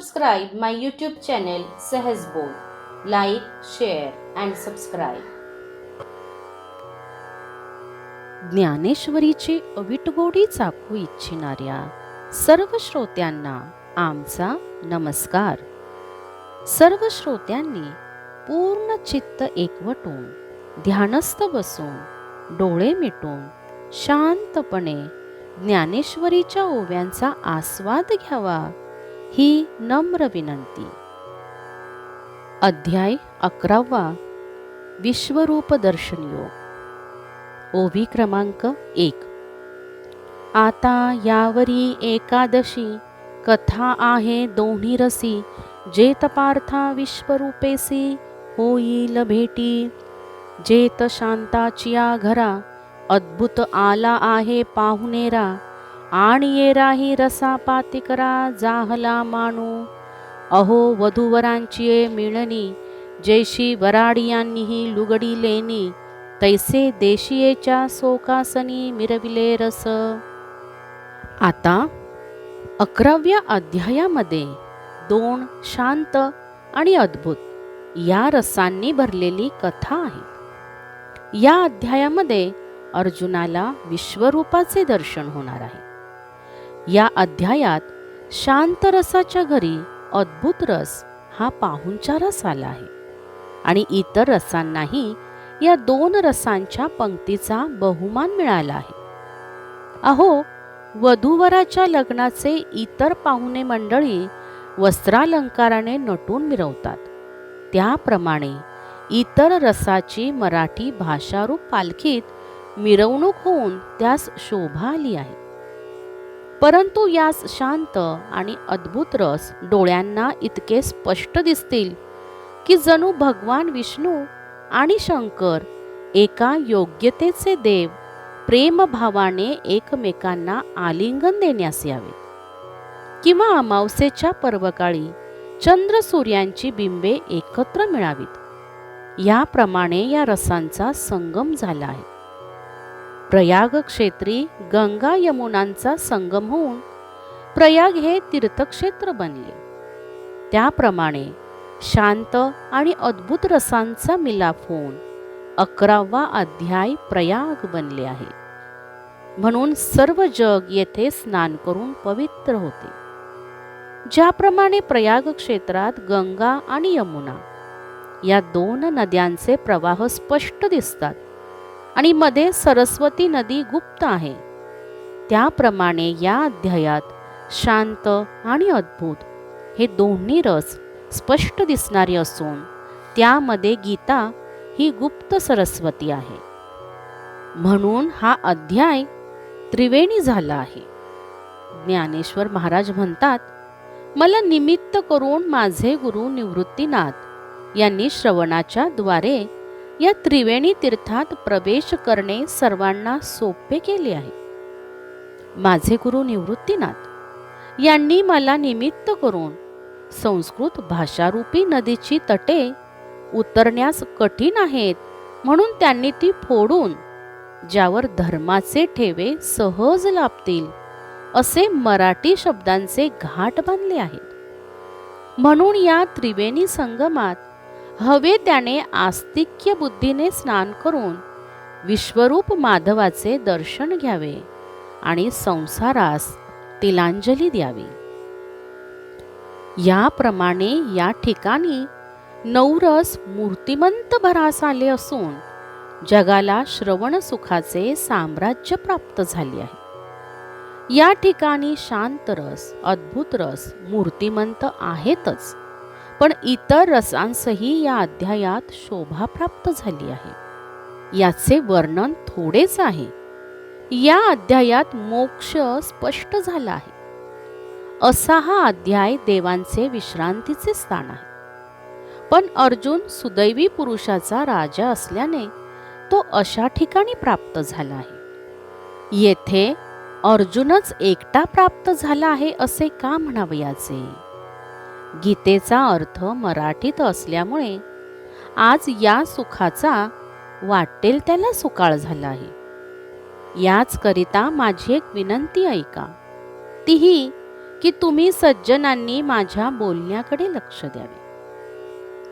subscribe my YouTube channel Sehaj Bol. Like, share and subscribe. ज्ञानेश्वरीची अविटगोडी चाखू इच्छिणाऱ्या सर्व श्रोत्यांना आमचा नमस्कार. सर्व श्रोत्यांनी पूर्ण चित्त एकवटून ध्यानस्थ बसून डोळे मिटून शांतपणे ज्ञानेश्वरीच्या ओव्यांचा आस्वाद घ्यावा ही नम्र विनंती. अध्याय 11 विश्वरूप दर्शन योग. ओवी क्रमांक 1. आता यावरी एकादशी कथा आहे दोन्ही रसी, जेत पार्था विश्वरूपेसी होईल भेटी. जेत शांताचिया घरा अद्भुत आला आहे पाहुणेरा, आणि येराही रसा पातिकरा जाहला मानू. अहो वधूवरांची मिळणी, जैशी वराडियांनीही लुगडी लेणी, तैसे देशीयेच्या सोकासनी मिरविले रस. आता 11व्या अध्यायामध्ये 2 शांत आणि अद्भुत या रसांनी भरलेली कथा आहे. या अध्यायामध्ये अर्जुनाला विश्वरूपाचे दर्शन होणार आहे. या अध्यायात शांत रसाच्या घरी अद्भुत रस हा पाहुणचारच आला आहे, आणि इतर रसांनाही या 2 रसांच्या पंक्तीचा बहुमान मिळाला आहे. अहो वधूवराच्या लग्नाचे इतर पाहुणे मंडळी वस्त्रालंकाराने नटून मिरवतात, त्याप्रमाणे इतर रसाची मराठी भाषारूप पालखीत मिरवणूक होऊन त्यास शोभा आली आहे. परंतु यास शांत आणि अद्भुत रस डोळ्यांना इतके स्पष्ट दिसतील की जणू भगवान विष्णू आणि शंकर एका योग्यतेचे देव प्रेमभावाने एकमेकांना आलिंगन देण्यास यावे, किंवा अमावस्येच्या पर्वकाळी चंद्र सूर्यांची बिंबे एकत्र मिळावीत, याप्रमाणे या रसांचा संगम झाला आहे. प्रयाग क्षेत्री गंगा यमुनांचा संगम होऊन प्रयाग हे तीर्थक्षेत्र बनले, त्याप्रमाणे शांत आणि अद्भुत रसांचा मिलाप होऊन 11वा अध्याय प्रयाग बनले आहे. म्हणून सर्व जग येथे स्नान करून पवित्र होते. ज्याप्रमाणे प्रयाग क्षेत्रात गंगा आणि यमुना या 2 नद्यांचे प्रवाह स्पष्ट दिसतात आणि मध्ये सरस्वती नदी गुप्त आहे, त्याप्रमाणे या अध्यायात शांत आणि अद्भुत हे दोन्ही रस स्पष्ट दिसणारे असून त्यामध्ये गीता ही गुप्त सरस्वती आहे. म्हणून हा अध्याय त्रिवेणी झाला आहे. ज्ञानेश्वर महाराज म्हणतात, मला निमित्त करून माझे गुरु निवृत्तीनाथ यांनी श्रवणाच्या द्वारे या त्रिवेणी तीर्थात प्रवेश करणे सर्वांना सोपे केले आहे. माझे गुरु निवृत्तीनाथ यांनी मला निमित्त करून संस्कृत भाषारूपी नदीची तटे उतरण्यास कठीण आहेत, म्हणून त्यांनी ती फोडून ज्यावर धर्माचे ठेवे सहज लाभतील असे मराठी शब्दांचे घाट बांधले आहेत. म्हणून या त्रिवेणी संगमात हवे त्याने आस्तिक्य बुद्धीने स्नान करून विश्वरूप माधवाचे दर्शन घ्यावे आणि संसारास तिलांजली द्यावी. याप्रमाणे या ठिकाणी 9 रस मूर्तिमंत भरास आले असून जगाला श्रवण सुखाचे साम्राज्य प्राप्त झाले आहे. या ठिकाणी शांत रस, अद्भुत रस मूर्तिमंत आहेतच, पण इतर रसांसही या अध्यायात शोभा प्राप्त झाली आहे. याचे वर्णन थोडेच आहे. या अध्यायात मोक्ष स्पष्ट झाला आहे. असा हा अध्याय देवांचे विश्रांतीचे स्थान आहे. पण अर्जुन सुदैवी पुरुषाचा राजा असल्याने तो अशा ठिकाणी प्राप्त झाला आहे. येथे अर्जुनच एकटा प्राप्त झाला आहे असे का म्हणावयाचे? गीतेचा अर्थ मराठीत असल्यामुळे आज या सुखाचा वाटेल त्याला सुकाळ झाला आहे. याच करिता माझी एक विनंती ऐका, तीही की तुम्ही सज्जनांनी माझ्या बोलण्याकडे लक्ष द्यावे.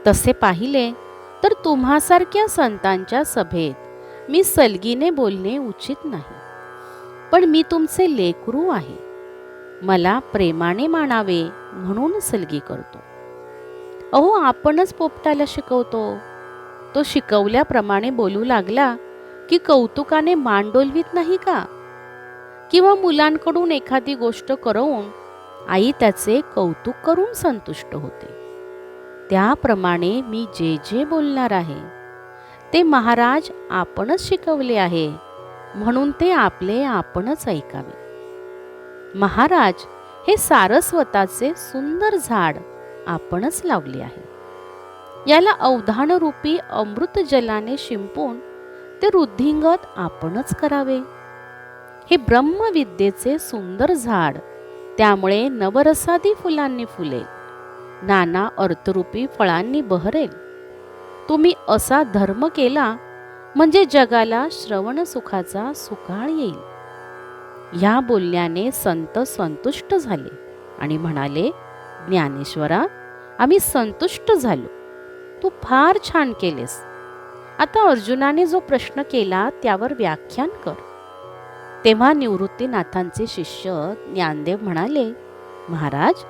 तसे पाहिले तर तुम्हासारख्या संतांच्या सभेत मी सलगीने बोलणे उचित नाही. पण मी तुमचे लेकरू आहे, मला प्रेमाने मानावे म्हणून सलगी करतो. अहो, आपणच पोपटाला शिकवतो. तो शिकवल्याप्रमाणे बोलू लागला की कौतुकाने मान डोलवीत नाही का? किंवा मुलांकडून एखादी गोष्ट करवून आई त्याचे कौतुक करून संतुष्ट होते. त्याप्रमाणे मी जे जे बोलणार आहे ते महाराज आपणच शिकवले आहे, म्हणून ते आपले आपणच ऐकावे. महाराज, हे सारस्वताचे सुंदर झाड आपणच लावले आहे. याला अवधानरूपी अमृत जलाने शिंपून ते वृद्धिंगत आपणच करावे. हे ब्रह्मविद्येचे सुंदर झाड, त्यामुळे नवरसादी फुलांनी फुलेल, नाना अर्थरूपी फळांनी बहरेल. तुम्ही असा धर्म केला म्हणजे जगाला श्रवण सुखाचा सुकाळ येईल. या बोलण्याने संत संतुष्ट झाले आणि म्हणाले, ज्ञानेश्वरा, आम्ही संतुष्ट झालो. तू फार छान केलेस. आता अर्जुनाने जो प्रश्न केला त्यावर व्याख्यान कर. तेव्हा निवृत्तीनाथांचे शिष्य ज्ञानदेव म्हणाले, महाराज,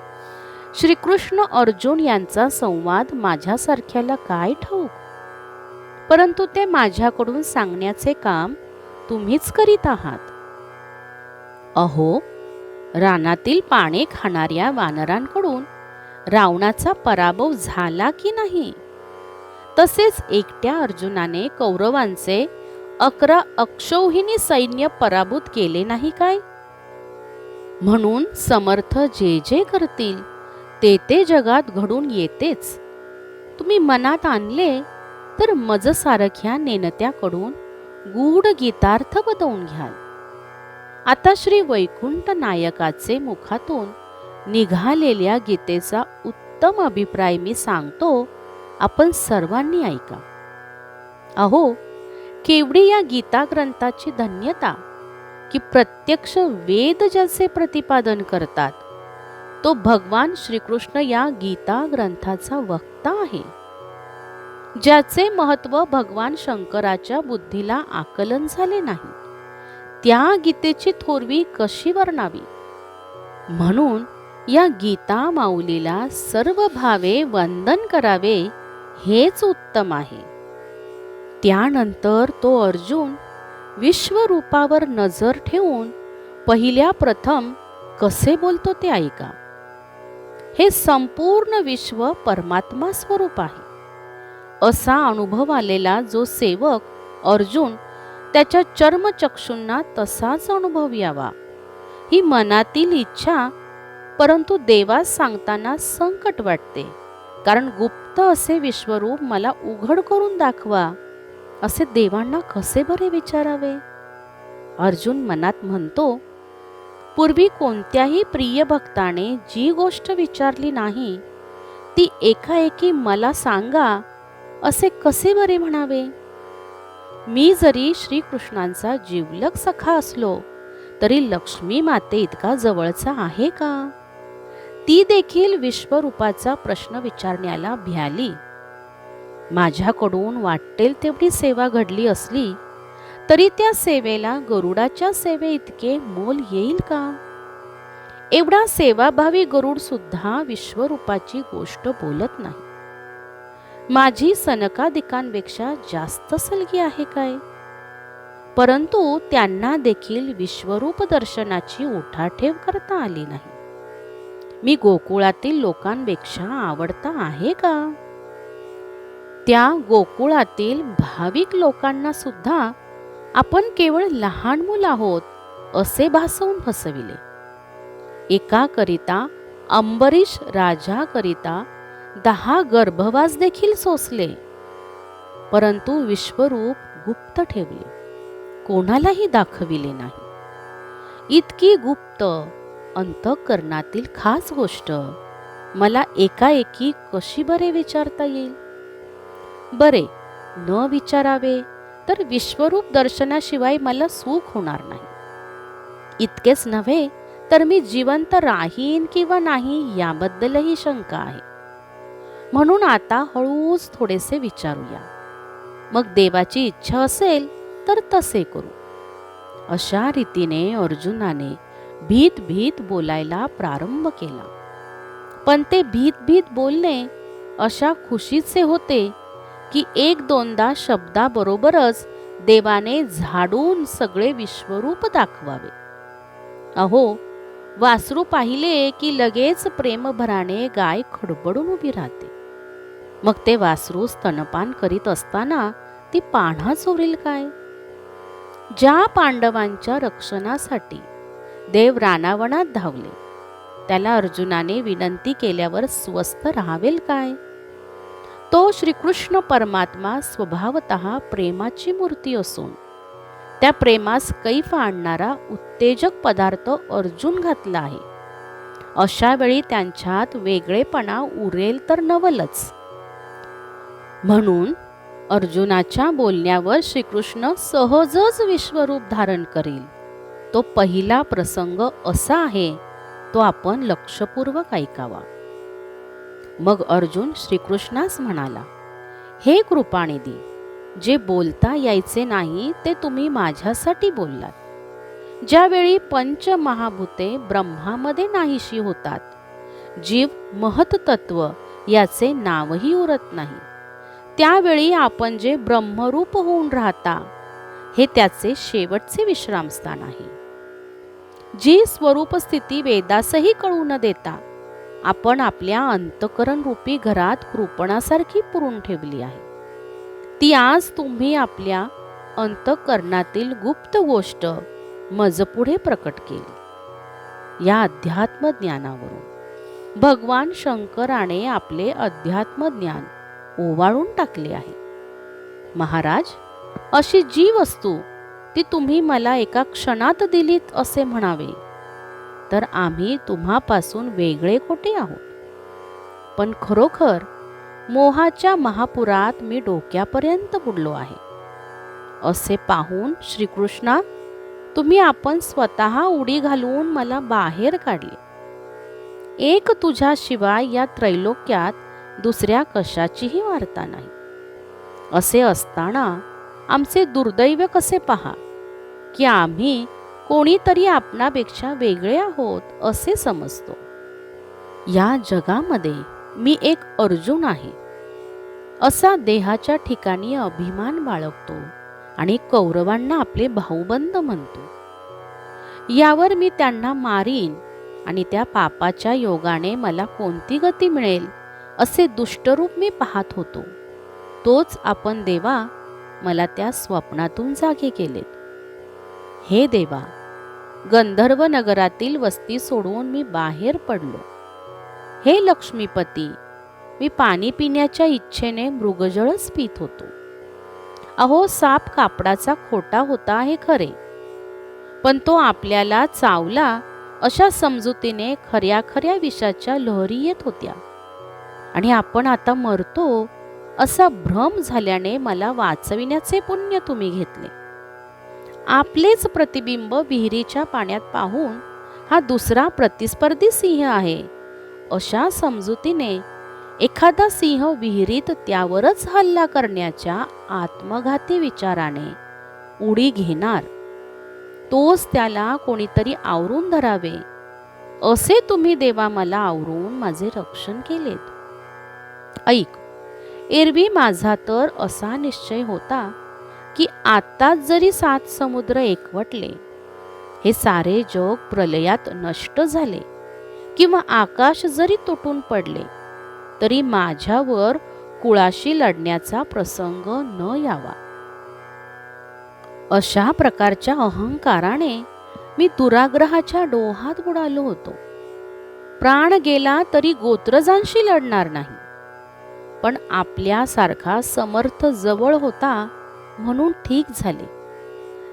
श्रीकृष्ण अर्जुन यांचा संवाद माझ्यासारख्याला काय ठाऊक, परंतु ते माझ्याकडून सांगण्याचे काम तुम्हीच करीत आहात. अहो, रानातील पाने खाणाऱ्या वानरांकडून रावणाचा पराभव झाला की नाही, तसेच एकट्या अर्जुनाने कौरवांचे 11 अक्षौहिणी सैन्य पराभूत केले नाही काय? म्हणून समर्थ जे जे करतील ते ते जगात घडून येतेच. तुम्ही मनात आणले तर मजसारख्या नेनत्याकडून गूढ गीतार्थ बदवून घ्याल. आता श्री वैकुंठ नायकाचे मुखातून निघालेल्या गीतेचा उत्तम अभिप्राय मी सांगतो, आपण सर्वांनी ऐका. अहो, केवढी या गीता ग्रंथाची धन्यता की प्रत्यक्ष वेद ज्याचे प्रतिपादन करतात तो भगवान श्रीकृष्ण या गीता ग्रंथाचा वक्ता आहे. ज्याचे महत्त्व भगवान शंकराच्या बुद्धीला आकलन झाले नाही, त्या गीतेची थोरवी कशी वर्णावी. म्हणून या गीता माऊलीला सर्व भावे वंदन करावे हेच उत्तम आहे. त्यानंतर तो अर्जुन विश्वरूपावर नजर ठेवून पहिल्या प्रथम कसे बोलतो ते ऐका. हे संपूर्ण विश्व परमात्मा स्वरूप आहे असा अनुभव आलेला जो सेवक अर्जुन त्याच्या चर्मचक्षुंना तसाच अनुभव यावा ही मनातील इच्छा, परंतु देवास सांगताना संकट वाटते, कारण गुप्त असे विश्वरूप मला उघड करून दाखवा असे देवांना कसे बरे विचारावे. अर्जुन मनात म्हणतो, पूर्वी कोणत्याही प्रिय भक्ताने जी गोष्ट विचारली नाही ती एकाएकी मला सांगा असे कसे बरे म्हणावे. मी जरी श्रीकृष्णांचा जिवलग सखा असलो तरी लक्ष्मी माते इतका जवळचा आहे का? ती देखील विश्वरूपाचा प्रश्न विचारण्याला भ्याली. माझ्याकडून वाटेल तेवढी सेवा घडली असली तरी त्या सेवेला गरुडाच्या सेवे इतके मोल येईल का? एवढा सेवाभावी गरुड सुद्धा विश्वरूपाची गोष्ट बोलत नाही. माझी सनकादिकांपेक्षा जास्त सलगी आहे काय? परंतु त्यांना देखील विश्वरूप दर्शनाची उठाठेव करता आली नाही. मी गोकुळातील लोकांपेक्षा आवडता आहे का? त्या गोकुळातील भाविक लोकांना सुद्धा आपण केवळ लहान मूल आहोत असे भासवून फसविले. एकाकरिता अंबरीश राजाकरिता 10 गर्भवास देखील सोसले, परंतु विश्वरूप गुप्त ठेवले, कोणालाही दाखविले नाही. इतकी गुप्त अंतःकरणातील खास गोष्ट मला एकाएकी कशी बरे विचारता येईल? बरे न विचारावे तर विश्वरूप दर्शनाशिवाय मला सुख होणार नाही. इतकेच नव्हे तर मी जिवंत राहीन किंवा नाही याबद्दलही शंका आहे. म्हणून आता हळूच थोडेसे विचारूया. मग देवाची इच्छा असेल तर तसे करू. अशा रीतीने अर्जुनाने भीत भीत बोलायला प्रारंभ केला. पण ते भीत भीत बोलणे अशा खुशीचे होते की एक दोनदा शब्दाबरोबरच देवाने झाडून सगळे विश्वरूप दाखवावे. अहो, वासरू पाहिले की लगेच प्रेमभराने गाय खडबडून उभी राहते. मग ते वासरू स्तनपान करीत असताना ती पान्हा चोरेल काय? ज्या पांडवांच्या रक्षणासाठी देव रानावनात धावले, त्याला अर्जुनाने विनंती केल्यावर स्वस्थ राहावेल काय? तो श्रीकृष्ण परमात्मा स्वभावतः प्रेमाची मूर्ती असून त्या प्रेमास कैफ आणणारा उत्तेजक पदार्थ अर्जुन घातला आहे. अशा वेळी त्यांच्यात वेगळेपणा उरेल तर नवलच. म्हणून अर्जुनाच्या बोलण्यावर श्रीकृष्ण सहजच विश्वरूप धारण करील. तो पहिला प्रसंग असा आहे, तो आपण लक्षपूर्वक ऐकावा. मग अर्जुन श्रीकृष्णास म्हणाला, हे कृपानिधी, जे बोलता यायचे नाही ते तुम्ही माझ्यासाठी बोललात. ज्यावेळी पंचमहाभूते ब्रह्मामध्ये नाहीशी होतात, जीव महत्तत्व याचे नावही उरत नाही, त्यावेळी आपण जे ब्रह्मरूप होऊन राहता, हे त्याचे शेवटचे विश्रामस्थान आहे. जी स्वरूप स्थिती वेदासही कळू न देता आपण आपल्या अंतकरण रूपी घरात कृपणासारखी पुरून ठेवली आहे, ती आज तुम्ही आपल्या अंतकरणातील गुप्त गोष्ट मजपुढे प्रकट केली. या अध्यात्म ज्ञानावरून भगवान शंकराने आपले अध्यात्म ज्ञान ओवाळून टाकले आहे. महाराज, अशी जी वस्तू ती तुम्ही मला एका क्षणात दिलीत असे म्हणावे, तर आम्ही तुम्हापासून वेगळे कोठे आहोत? पण खरोखर मोहाच्या महापुरात मी डोक्यापर्यंत बुडलो आहे. असे पाहून श्रीकृष्णा, तुम्ही आपण स्वतः उडी घालून मला बाहेर काढले. एक तुझ्याशिवाय या त्रैलोक्यात दुसऱ्या कशाचीही वार्ता नाही. असे असताना आमचे दुर्दैव कसे पहा की आम्ही कोणीतरी आपणापेक्षा वेगळे आहोत असे समजतो. या जगामध्ये मी एक अर्जुन आहे असा देहाच्या ठिकाणी अभिमान बाळगतो आणि कौरवांना आपले भाऊबंद म्हणतो. यावर मी त्यांना मारीन आणि त्या पापाच्या योगाने मला कोणती गती मिळेल असे दुष्टरूप मी पाहत होतो. तोच आपण देवा मला त्या स्वप्नातून जागे केलेत. हे देवा, गंधर्व नगरातील वस्ती सोडून मी बाहेर पडलो. हे लक्ष्मीपती, मी पाणी पिण्याच्या इच्छेने मृगजळच पित होतो. अहो, साप कापडाचा खोटा होता हे खरे, पण तो आपल्याला चावला अशा समजुतीने खऱ्या खऱ्या विषाच्या लहरी येत होत्या आणि आपण आता मरतो असा भ्रम झाल्याने मला वाचविण्याचे पुण्य तुम्ही घेतले. आपलेच प्रतिबिंब विहिरीच्या पाण्यात पाहून हा दुसरा प्रतिस्पर्धी सिंह आहे अशा समजुतीने एखादा सिंह विहिरीत त्यावरच हल्ला करण्याच्या आत्मघाती विचाराने उडी घेणार, तोच त्याला कोणीतरी आवरून धरावे असे तुम्ही देवा मला आवरून माझे रक्षण केलेत. ऐक, एरवी माझा तर असा निश्चय होता की आत्ताच जरी 7 समुद्र एकवटले, हे सारे जग प्रलयात नष्ट झाले किंवा आकाश जरी तुटून पडले, तरी माझ्यावर कुळाशी लढण्याचा प्रसंग न यावा. अशा प्रकारच्या अहंकाराने मी दुराग्रहाच्या डोहात बुडालो होतो. प्राण गेला तरी गोत्रजांशी लढणार नाही, पण आपल्यासारखा समर्थ जवळ होता म्हणून ठीक झाले,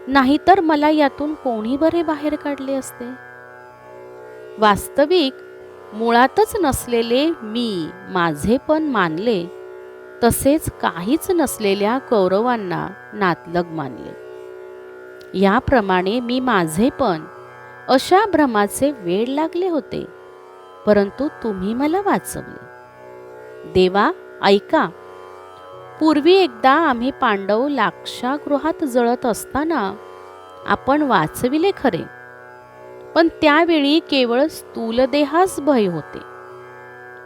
नाहीतर मला यातून कोणी बरे बाहेर काढले असते. वास्तविक मुळातच नसलेले मी माझेपण मानले, तसेच काहीच नसलेल्या कौरवांना नातलग मानले. याप्रमाणे मी माझेपण अशा भ्रमाचे वेड लागले होते, परंतु तुम्ही मला वाचवले. देवा ऐका, पूर्वी एकदा आम्ही पांडव लाक्षागृहात जळत असताना आपण वाचविले खरे, पण त्यावेळी केवळ स्थूलदेहास भय होते.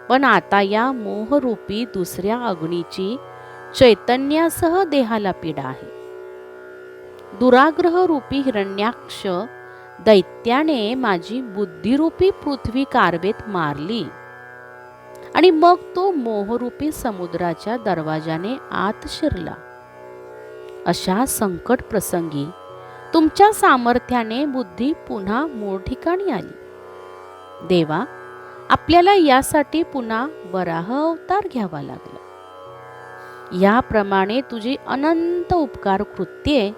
पण आता या मोहरूपी दुसऱ्या अग्नीची चैतन्यासह देहाला पीडा आहे. दुराग्रह रूपी हिरण्याक्ष दैत्याने माझी बुद्धिरूपी पृथ्वी कारवेत मारली आणि मग तो मोहरूपी समुद्राच्या दरवाजाने आत शिरला. अशा संकट प्रसंगी तुमच्या सामर्थ्याने बुद्धी पुन्हा मूळ ठिकाणी आली. देवा, आपल्याला यासाठी पुन्हा वराह अवतार घ्यावा लागला. याप्रमाणे तुझी अनंत उपकार कृत्ये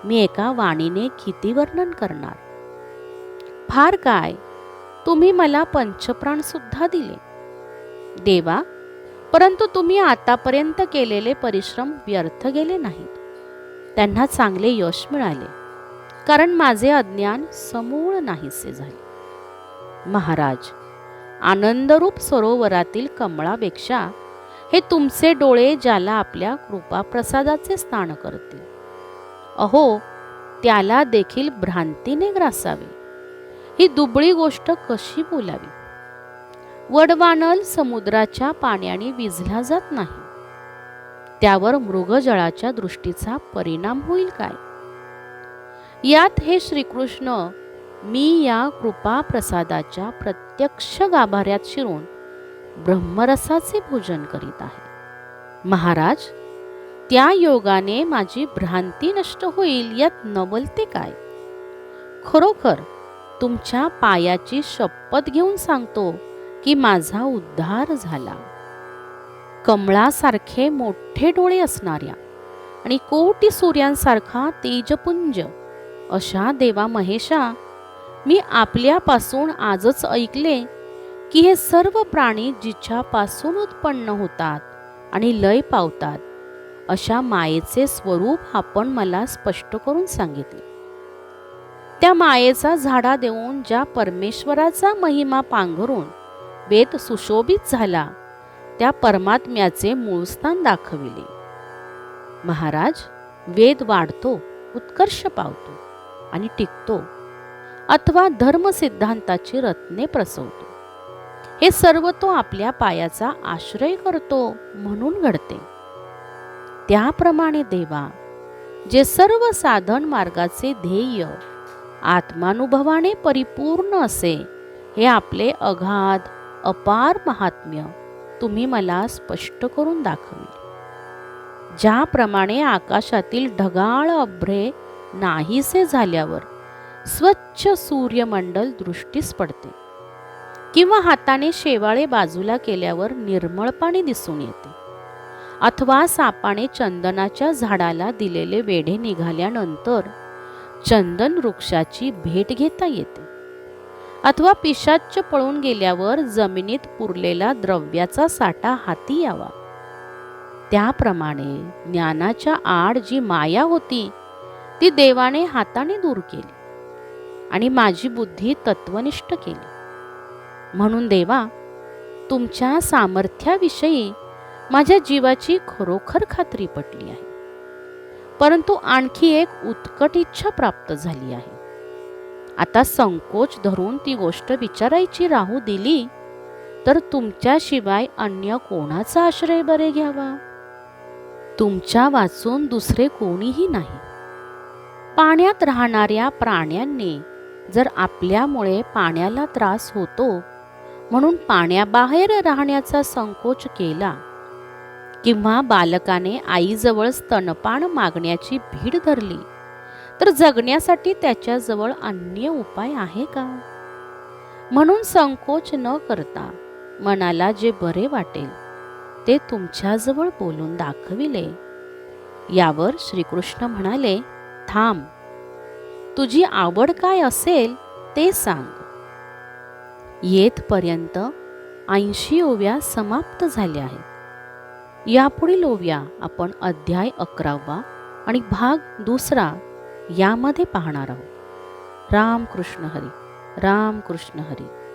मी एका वाणीने किती वर्णन करणार. फार काय, तुम्ही मला पंचप्राण सुद्धा दिले. देवा, परंतु तुम्ही आतापर्यंत केलेले परिश्रम व्यर्थ गेले नाहीत. त्यांना चांगले यश मिळाले, कारण माझे अज्ञान समूळ नाहीसे झाले. महाराज, आनंदरूप सरोवरातील कमळापेक्षा हे तुमचे डोळे ज्याला आपल्या कृपाप्रसादाचे स्नान करतील, अहो त्याला देखील भ्रांतीने ग्रासावे. ही दुबळी गोष्ट कशी बोलावी. वडवानल समुद्राच्या पाण्याने विझला जात नाही, त्यावर मृगजळाच्या दृष्टीचा परिणाम होईल काय. यात हे श्रीकृष्ण मी या कृपा प्रसादाच्या प्रत्यक्ष गाभाऱ्यात शिरून ब्रह्मरसाचे भोजन करीत आहे. महाराज, त्या योगाने माझी भ्रांती नष्ट होईल यात नवलते काय. खरोखर तुमच्या पायाची शपथ घेऊन सांगतो की माझा उद्धार झाला. कमळासारखे मोठे डोळे असणाऱ्या आणि कोटी सूर्यांसारखा तेजपुंज अशा देवा महेशा, मी आपल्यापासून आजच ऐकले की हे सर्व प्राणी जिच्यापासून उत्पन्न होतात आणि लय पावतात अशा मायेचे स्वरूप आपण मला स्पष्ट करून सांगितले. त्या मायेचा झाडा देऊन ज्या परमेश्वराचा महिमा पांघरून वेद सुशोभित झाला, त्या परमात्म्याचे मूळस्थान दाखविले. महाराज, वेद वाढतो, उत्कर्ष पावतो आणि टिकतो, अथवा धर्मसिद्धांताची रत्ने प्रसवतो. हे सर्व तो आपल्या पायाचा आश्रय करतो म्हणून घडते. त्याप्रमाणे देवा, जे सर्व साधन मार्गाचे ध्येय आत्मानुभवाने परिपूर्ण असे, हे आपले अगाध अपार महात्म्य तुम्ही मला स्पष्ट करून दाखविले. ज्याप्रमाणे आकाशातील ढगाळ अभ्रे नाहीसे झाल्यावर स्वच्छ सूर्यमंडल दृष्टीस पडते, किंवा हाताने शेवाळे बाजूला केल्यावर निर्मळ पाणी दिसून येते, अथवा सापाने चंदनाच्या झाडाला दिलेले वेढे निघाल्यानंतर चंदन वृक्षाची भेट घेता येते, अथवा पिशाच्च पळून गेल्यावर जमिनीत पुरलेला द्रव्याचा साठा हाती यावा, त्याप्रमाणे ज्ञानाच्या आड जी माया होती ती देवाने हाताने दूर केली आणि माझी बुद्धी तत्वनिष्ठ केली. म्हणून देवा, तुमच्या सामर्थ्याविषयी माझ्या जीवाची खरोखर खात्री पटली आहे. परंतु आणखी एक उत्कट इच्छा प्राप्त झाली आहे. आता संकोच धरून ती गोष्ट विचारायची राहू दिली तर तुमच्याशिवाय अन्य कोणाचा आश्रय बरे घ्यावा. तुमच्या वाचून दुसरे कोणीही नाही. पाण्यात राहणाऱ्या प्राण्यांनी जर आपल्यामुळे पाण्याला त्रास होतो म्हणून पाण्याबाहेर राहण्याचा संकोच केला, किंवा बालकाने आईजवळ स्तनपान मागण्याची भीड धरली, तर जगण्यासाठी त्याच्याजवळ अन्य उपाय आहे का. म्हणून संकोच न करता मनाला जे बरे वाटेल ते तुमच्याजवळ बोलून दाखविले. यावर श्रीकृष्ण म्हणाले, थांब, तुझी आवड काय असेल ते सांग. येथपर्यंत 80 ओव्या समाप्त झाल्या आहेत. यापुढील ओव्या आपण अध्याय 11 आणि भाग 2 यामध्ये पाहणार आहोत. राम कृष्ण हरी, राम कृष्ण हरी.